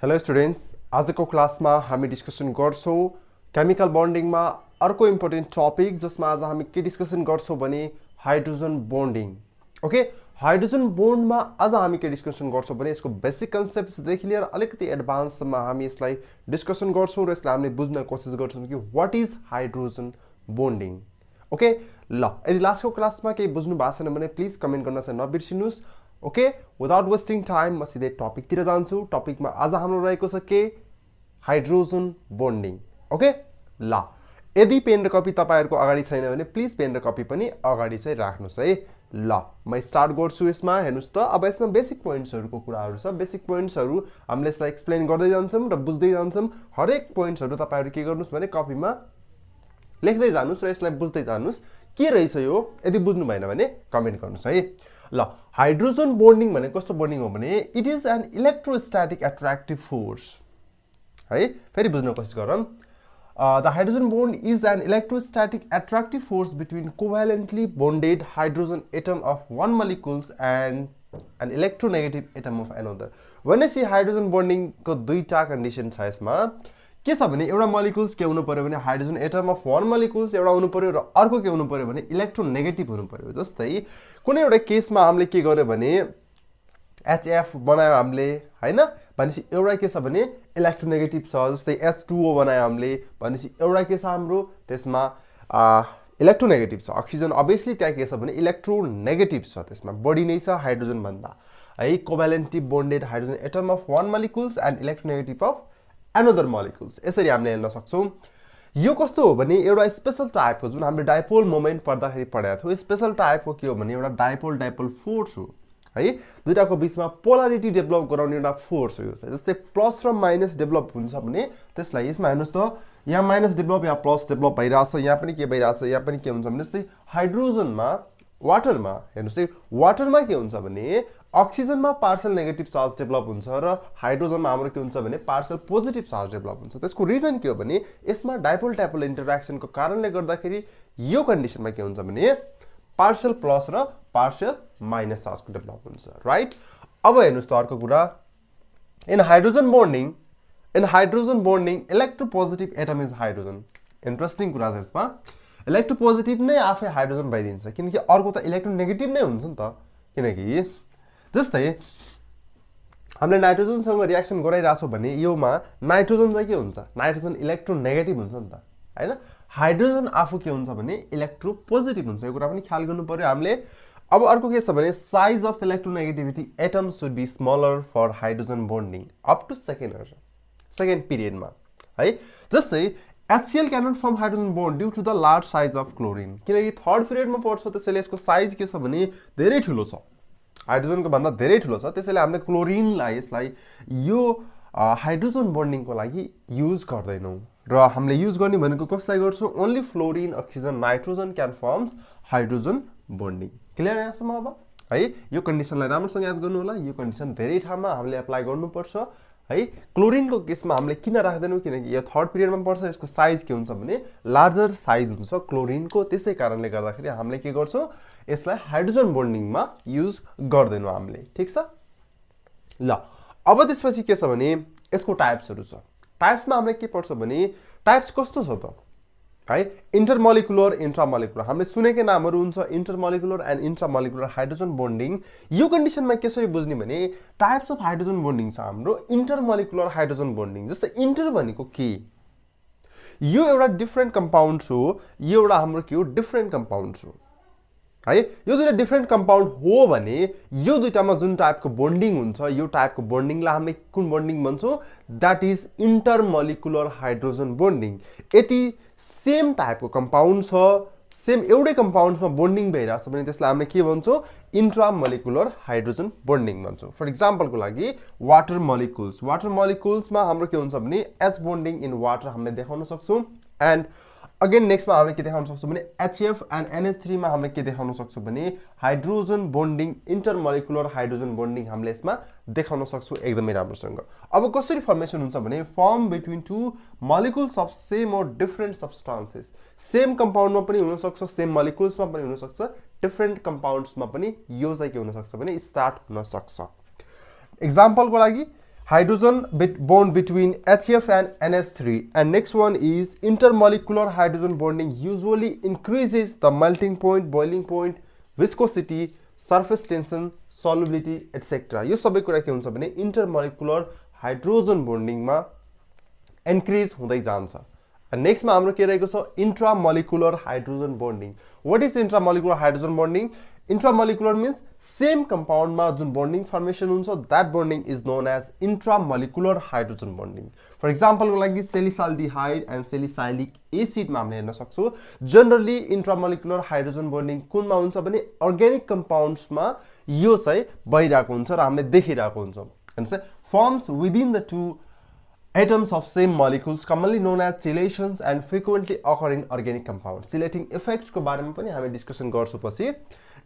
Hello students, आजको क्लासमा हामी डिस्कसन गर्छौं केमिकल बन्डिङमा अर्को इम्पोर्टेन्ट टपिक जसमा आज हामी के डिस्कसन गर्छौं भने हाइड्रोजन बन्डिङ। ओके, हाइड्रोजन बन्डमा आज हामी के डिस्कसन गर्छौं भने यसको बेसिक कन्सेप्ट्स देखि लिएर अलिकति एडभान्ससम्म हामी यसलाई डिस्कसन गर्छौं र यसलाई हामीले बुझ्न कोसिस गर्छौं कि what is hydrogen bonding. Okay, ल यदि लास्टको क्लासमा केही बुझ्नु भएको छैन भने प्लिज कमेन्ट गर्न चाहिँ नबिर्सिनुस्। ओके, विदाउट वेस्टिङ टाइम म सिधै टपिकतिर जान्छु। टपिकमा आज हाम्रो रहेको छ के हाइड्रोजन बन्डिङ। ओके, ल यदि पेन र कपी तपाईहरुको अगाडि छैन भने प्लिज पेन र कपी पनि अगाडि चाहिँ राख्नुस् है। ल म स्टार्ट गर्छु यसमा। हेर्नुस् त, अब यसमा बेसिक पोइन्ट्सहरुको कुराहरु छ। बेसिक पोइन्ट्सहरु हामीले यसलाई एक्सप्लेन गर्दै जान्छौं र बुझ्दै जान्छौं। हरेक पोइन्ट्सहरु तपाईहरु के गर्नुस् भने कपीमा लेख्दै जानुस् र यसलाई बुझ्दै जानुस् के रहेछ यो। यदि बुझ्नु भएन भने कमेन्ट गर्नुस् है। ल हाइड्रोजन बन्डिङ भने कस्तो बन्डिङ हो भने it is an electrostatic attractive force है। फेरि बुझ्न कोसिस गरौँ। The hydrogen bond is an electrostatic attractive force between covalently bonded hydrogen atom of one molecules and an electronegative atom of another। भनेपछि हाइड्रोजन बन्डिङ को दुईटा कन्डिसन छ। यसमा के छ भने एउटा मोलिक्युल्स के हुनु पर्यो भने hydrogen atom of one molecules एउटा हुनु पर्यो र अर्को के हुनु पर्यो भने इलेक्ट्रोनेगेटिभ हुनु पर्यो। जस्तै कुनै एउटा केसमा हामीले के गर्यो भने HF बनायो हामीले हैन, भनेपछि एउटा के छ भने इलेक्ट्रोनेगेटिभ छ। जस्तै H2O बनायो हामीले भनेपछि एउटा के छ हाम्रो त्यसमा इलेक्ट्रोनेगेटिभ छ। अक्सिजन अभियसली त्यहाँ के छ भने इलेक्ट्रोनेगेटिभ छ, त्यसमा बढी नै छ हाइड्रोजन भन्दा है। Covalently bonded hydrogen atom of one molecules and electronegative of another molecules, यसरी हामीले हेर्न सक्छौं। यो कस्तो हो भने एउटा स्पेशल टाइपको जुन हामीले डाइपोल मोमेन्ट पढ्दाखेरि पढाएको थियौं, स्पेशल टाइपको के हो भने एउटा डाइपोल डाइपोल फोर्स हो है। दुईटाको बीचमा पोलारिटी डेभलप गराउने एउटा फोर्स हो यो चाहिँ। जस्तै प्लस र माइनस डेभलप हुन्छ भने त्यसलाई यसमा हेर्नुस् त, यहाँ माइनस डेभलप यहाँ प्लस डेभलप भइरहेछ, यहाँ पनि के भइरहेछ, यहाँ पनि के हुन्छ भने जस्तै हाइड्रोजनमा वाटरमा हेर्नुस् है, वाटरमा के हुन्छ भने अक्सिजनमा पार्शियल नेगेटिभ चार्ज डेभलप हुन्छ र हाइड्रोजनमा हाम्रो के हुन्छ भने पार्शियल पोजिटिभ चार्ज डेभलप हुन्छ। त्यसको रिजन के हो भने यसमा डाइपोल डाइपोल इन्टरेक्सनको कारणले गर्दाखेरि यो कन्डिसनमा के हुन्छ भने पार्शियल प्लस र पार्शियल माइनस चार्जको डेभलप हुन्छ, राइट। अब हेर्नुस् त अर्को कुरा, in hydrogen bonding electropositive atom is hydrogen. Interesting कुरा छ यसमा। इलेक्ट्रोपोजिटिभ नै आफै हाइड्रोजन भइदिन्छ, किनकि अर्को त इलेक्ट्रोनेगेटिभ नै हुन्छ नि त। किनकि जस्तै हामीले नाइट्रोजनसँग रिएक्सन गराइरहेछौँ भने योमा नाइट्रोजन चाहिँ के हुन्छ, नाइट्रोजन इलेक्ट्रोनेगेटिभ हुन्छ नि त हैन। हाइड्रोजन आफू के हुन्छ भने इलेक्ट्रोपोजिटिभ हुन्छ, यो कुरा पनि ख्याल गर्नु पर्यो हामीले। अब अर्को के छ भने size of electronegativity atoms should be smaller for hydrogen bonding up to second पिरियडमा है। जस्तै HCl cannot form hydrogen bond due to the large size of chlorine, किनकि थर्ड पिरियडमा पढ्छ त्यसैले यसको साइज के छ भने धेरै ठुलो छ, हाइड्रोजनको भन्दा धेरै ठुलो छ। त्यसैले हामीले क्लोरिनलाई यसलाई यो हाइड्रोजन बन्डिङको लागि युज गर्दैनौं र हामीले युज गर्ने भनेको कसलाई गर्छौं, only fluorine oxygen nitrogen can firms hydrogen bonding. Clear यहाँसम्म अब है। यो कन्डिसनलाई राम्रोसँग याद गर्नु होला। यो कन्डिसन धेरै ठाउँमा हामीले अप्लाई गर्नुपर्छ है। क्लोरिनको केसमा हामीले किन राख्दैनौं, किनकि यो थर्ड पिरियडमा पर्छ, यसको साइज के हुन्छ भने लार्जर साइज हुन्छ क्लोरिनको। त्यसै कारणले गर्दाखेरि हामीले के गर्छौं, यसलाई हाइड्रोजन बन्डिङमा युज गर्दैनौं हामीले, ठीक छ। ल अब त्यसपछि के छ भने यसको टाइप्सहरु छ। टाइप्समा हामीले के पढ्छौं भने टाइप्स कस्तो छ त है, इंटरमोलिकुलर इंट्रामोलिकुलर। हामीले सुनेकै नामहरु हुन्छ intermolecular and intramolecular hydrogen bonding. यो कन्डिसनमा कसरी बुझ्ने भने टाइप्स अफ हाइड्रोजन बन्डिङ छ हाम्रो इंटरमोलिकुलर हाइड्रोजन बन्डिङ। जस्तै इंटर भनेको के, यो एउटा डिफरेन्ट कम्पाउन्ड हो, यो एउटा हाम्रो के हो डिफरेन्ट कम्पाउन्ड हो है। यो दुईटा डिफरेन्ट कम्पाउन्ड हो भने यो दुईटामा जुन टाइपको बन्डिङ हुन्छ, यो टाइपको बन्डिङलाई हामीले कुन बन्डिङ भन्छौं, that is intermolecular hydrogen bonding. यति सेम टाइपको कम्पाउन्ड छ, सेम एउटै कम्पाउन्डमा बन्डिङ भइरहेछ भने त्यसलाई हामीले के भन्छौं, इंट्रामोलिकुलर हाइड्रोजन बन्डिङ भन्छौं। फर एक्जाम्पलको लागि वाटर मोलिकुल्समा हाम्रो के हुन्छ भने H बन्डिङ इन वाटर हामीले देखाउन सक्छौं। एन्ड अगेन नेक्स्टमा हामीले के देखाउन सक्छौं भने HF एन्ड NH3 मा हामीले के देखाउन सक्छौं भने hydrogen bonding intermolecular hydrogen bonding हामीले यसमा देखाउन सक्छौं एकदमै राम्रोसँग। अब कसरी फर्मेसन हुन्छ भने form between two molecules of same और डिफरेन्ट सब्स्टान्सेस। सेम कम्पाउन्डमा पनि हुन सक्छ, सेम मोलिकुल्समा पनि हुन सक्छ, डिफरेन्ट कम्पाउन्ड्समा पनि यो चाहिँ के हुन सक्छ भने स्टार्ट हुन सक्छ। एक्जाम्पलको लागि hydrogen bond between HF and NH3. And next one is intermolecular hydrogen bonding usually increases the melting point, boiling point, viscosity, surface tension, solubility, etc. यो सबै कुरा के हुन्छ भने intermolecular hydrogen bonding मा increase हुँदै जान्छ. And next मा हाम्रो के रहेको छ intramolecular hydrogen bonding. What is intramolecular hydrogen bonding? Intramolecular means same compound मा जुन bonding formation हुन्छ, that bonding is known as intramolecular hydrogen bonding. For example को लागि salicylaldehyde and salicylic acid मा हामीले हेर्न सक्छौं. Generally intramolecular hydrogen bonding कुनमा हुन्छ भने organic compounds मा यो चाहिँ भइराको हुन्छ र हामीले देखिराको हुन्छ. And say forms within the two atoms of same molecules commonly known as chelations and frequently occur in organic compounds. Chelating effects को बारेमा पनि हामी डिस्कसन गर्छौं पछि.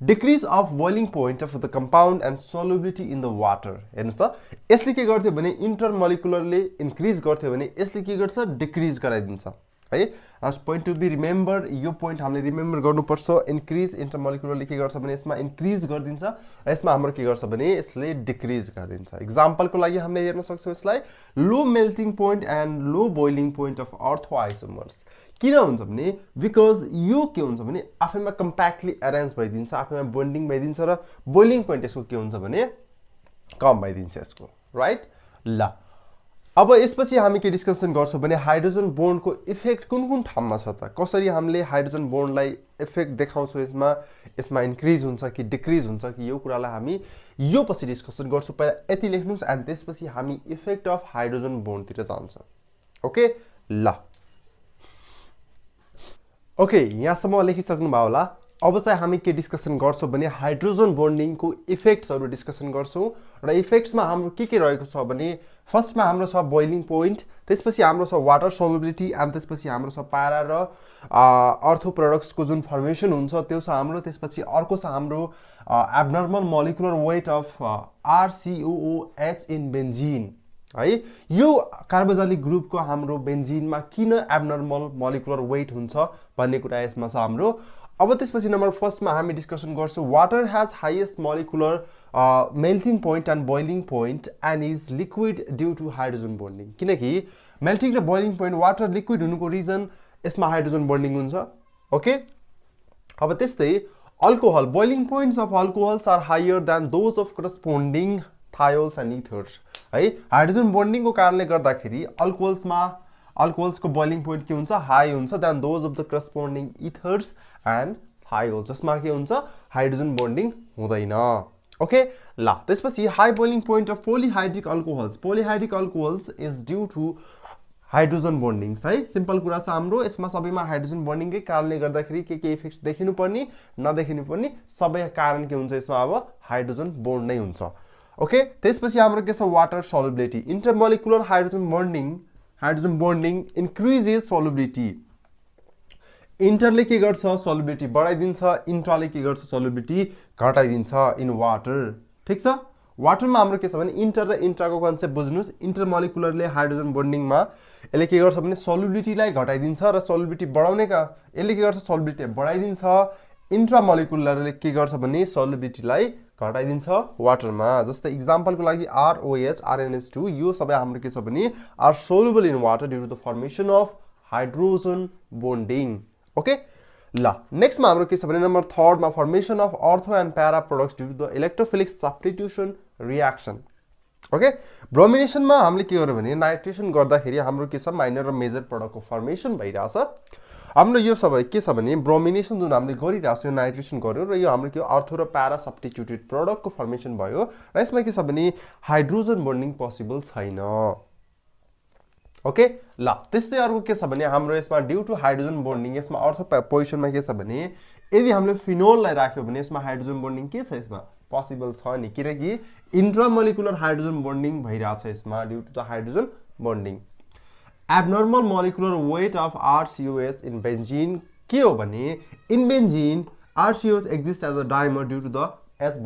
Decrease of boiling point of the compound and solubility in the water. हेर्नुस् त यसले के गर्थ्यो भने intermolecularly increase गर्थ्यो भने यसले के गर्छ decrease गराइदिन्छ है. as point to be remember यो point हामीले रिमेम्बर गर्नुपर्छ. increase intermolecularly के गर्छ भने यसमा increase गर्दिन्छ र यसमा हाम्रो के गर्छ भने यसले decrease गर्दिन्छ. एक्जाम्पल को लागि हामीले हेर्न सक्छौं यसलाई low melting point and low boiling point of orthoisomers. किन हुन्छ भने बिकज यो के हुन्छ भने आफैमा कम्प्याक्टली अरेन्ज भइदिन्छ, आफैमा बन्डिङ भइदिन्छ र बोइलिङ पोइन्ट यसको के हुन्छ भने कम भइदिन्छ यसको, राइट. ल अब यसपछि हामी के डिस्कसन गर्छौं भने हाइड्रोजन बोन्डको इफेक्ट कुन ठाउँमा छ त, कसरी हामीले हाइड्रोजन बोन्डलाई इफेक्ट देखाउँछौं, यसमा इन्क्रिज हुन्छ कि डिक्रिज हुन्छ कि यो कुरालाई हामी यो पछि डिस्कसन गर्छौं. पहिला यति लेख्नुस् अनि त्यसपछि हामी इफेक्ट अफ हाइड्रोजन बोन्डतिर जान्छौं. ओके ल ओके यहाँसम्म लेखिसक्नु भयो होला. अब चाहिँ हामी के डिस्कसन गर्छौं भने हाइड्रोजन बन्डिङ को इफेक्ट्सहरु डिस्कसन गर्छौं र इफेक्ट्समा हाम्रो के रहेको छ भने फर्स्टमा हाम्रो छ बोइलिङ पोइन्ट, त्यसपछि हाम्रो छ वाटर सोल्युबिलिटी अनि त्यसपछि हाम्रो छ पारा र अर्थो प्रोडक्ट्स को जुन फर्मेसन हुन्छ त्यो छ हाम्रो. त्यसपछि अर्को छ हाम्रो abnormal molecular weight of RCOOH in benzene है. यो कार्बोक्सिलिक ग्रुप को हाम्रो बेन्जिनमा किन एब्नर्मल मोलिकुलर वेट हुन्छ भन्ने कुरा यसमा छ हाम्रो. अब त्यसपछि नम्बर फर्स्टमा हामी डिस्कसन गर्छौं water has highest molecular melting point and boiling point and is liquid due to hydrogen bonding. किनकि मेल्टिङ र बोइलिङ पोइन्ट वाटर लिक्विड हुनुको रिजन यसमा हाइड्रोजन बन्डिङ हुन्छ. ओके अब त्यस्तै alcohol boiling points of alcohols are higher than those of corresponding thiols and ethers है. Hydrogen bonding को कारणले गर्दाखेरि अल्कोहल्स को बोइलिङ पोइन्ट के हुन्छ हाई हुन्छ then those of the corresponding ethers and thiols जसमा के हुन्छ हाइड्रोजन बन्डिङ हुँदैन. ओके ल त्यसपछि high boiling point of polyhydric alcohols is due to hydrogen bonding है. सिम्पल कुरा छ हाम्रो यसमा सबैमा हाइड्रोजन बन्डिङकै कारणले गर्दाखेरि के इफेक्ट्स देखिनु पर्ने नदेखिनु पर्ने सबै कारण के हुन्छ यसमा अब हाइड्रोजन बन्ड नै हुन्छ. ओके त्यसपछि हाम्रो के छ water solubility. Intermolecular hydrogen bonding increases solubility. इंटरले के गर्छ सोल्युबिलिटी बढाइदिन्छ, इंट्राले के गर्छ सोल्युबिलिटी घटाइदिन्छ इन वाटर. ठीक छ. वाटरमा हाम्रो के छ भने इंटर र इंट्राको कन्सेप्ट बुझ्नुस्. इंटरमोलिकुलरले हाइड्रोजन बन्डिङमा यसले के गर्छ भने सोल्युबिलिटीलाई घटाइदिन्छ र सोल्युबिलिटी बढाउने का यसले के गर्छ सोल्युबिलिटी बढाइदिन्छ. इंट्रामोलिकुलरले के गर्छ भने सोल्युबिलिटीलाई घटाइदिन्छ वाटरमा. जस्तै एक्जाम्पलको लागि ROH RNH2 यो सबै हाम्रो के छ भने are soluble in water due to the formation of hydrogen bonding. Okay ल नेक्स्टमा हाम्रो के छ भने नम्बर 3 मा formation of ortho and para products due to the electrophilic substitution reaction. Okay ब्रोमिनेसनमा हामीले के गर्यो भने नाइट्रेसन गर्दाखेरि हाम्रो के छ माइनर र मेजर प्रोडक्टको फर्मेसन भइराछ. हाम्रो यो सबै के छ भने ब्रोमिनेसन जुन हामीले गरिरहेको छौं नाइट्रेसन गर्यो र यो हाम्रो के अर्थो र प्यारा सब्स्टिट्युटेड प्रोडक्टको फर्मेसन भयो र यसमा के छ भने हाइड्रोजन बन्डिङ पोसिबल छैन. ओके ल त्यस्तै अर्को के छ भने हाम्रो यसमा ड्यू टु हाइड्रोजन बन्डिङ यसमा अर्थो पोजिसनमा के छ भने यदि हामीले फिनोललाई राख्यो भने यसमा हाइड्रोजन बन्डिङ के छ यसमा पोसिबल छ नि किनकि इंट्रामोलिकुलर हाइड्रोजन बन्डिङ भइराछ यसमा due to the hydrogen bonding. Abnormal molecular weight of RCOH in benzene के हो भने in benzene RCOH exist as a dimer due to the H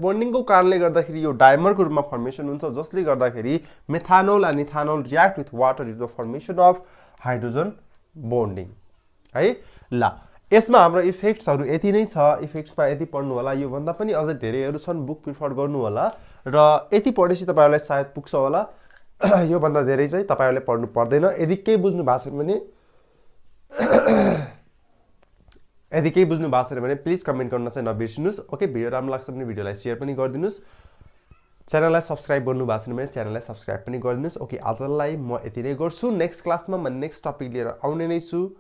bonding को कारणले गर्दाखेरि यो डाइमर को रूपमा फर्मेसन हुन्छ जसले गर्दाखेरि methanol and ethanol react with water due to the formation of hydrogen bonding है. ल यसमा हाम्रो इफेक्ट्सहरू यति नै छ। इफेक्ट्समा यति पढ्नु होला, योभन्दा पनि अझै धेरैहरू छन्, बुक प्रिफर गर्नु होला र यति पढेपछि तपाईँहरूलाई सायद पुग्छ होला। योभन्दा धेरै चाहिँ तपाईँहरूले पढ्नु पर्दैन। यदि केही बुझ्नु भएको छैन भने प्लिज कमेन्ट गर्न चाहिँ नबिर्सिनुहोस्। ओके, भिडियो राम्रो लाग्छ भने भिडियोलाई सेयर पनि गरिदिनुहोस्। च्यानललाई सब्सक्राइब गर्नु भएको छैन भने च्यानललाई सब्सक्राइब पनि गरिदिनुहोस्। ओके, आजलाई म यति नै गर्छु। नेक्स्ट क्लासमा म नेक्स्ट टपिक लिएर आउने नै छु।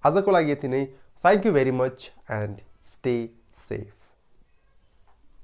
आजको लागि यति नै। Thank you very much and stay safe.